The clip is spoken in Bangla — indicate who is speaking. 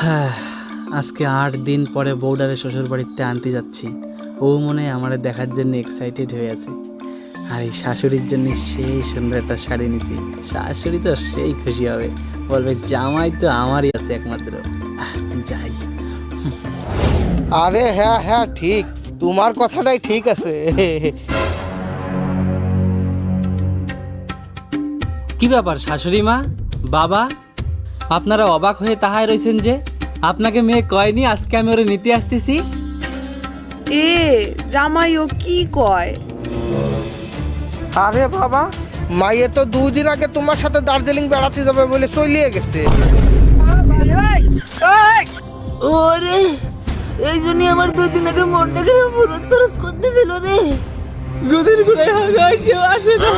Speaker 1: হ্যাঁ, আজকে 8 দিন পরে বউডারে শ্বশুর বাড়িতে আনতে যাচ্ছি। ও মনে হয় আমার দেখার জন্য এক্সাইটেড হয়ে আছে। আর এই শাশুড়ির জন্য সেই সুন্দর একটা শাড়ি নিছি। শাশুড়ি তো সেই খুশি হবে, বলবে জামাই তো আমারই আছে একমাত্র। যাই।
Speaker 2: আরে হ্যাঁ হ্যাঁ ঠিক, তোমার কথাটাই ঠিক আছে।
Speaker 1: কি ব্যাপার শাশুড়ি মা, বাবা, আপনারা অবাক হয়ে তাহাই রয়েছেন যে? আপনাকে মেয়ে কয়নি আজকে আমি ওরে নিতে আসতেছি?
Speaker 3: এ জামাইও কি কয়?
Speaker 2: আরে বাবা, মাইয়ে তো 2 দিন আগে তোমার সাথে দার্জিলিং বেড়াতে যাবে বলে চলিয়ে গেছে।
Speaker 4: ওরে, এই জন্যই আমার 2 দিন আগে মনটা কেন ফুরত ফুরত করতেছিল রে।
Speaker 1: দুদিন ঘুরে আসে না।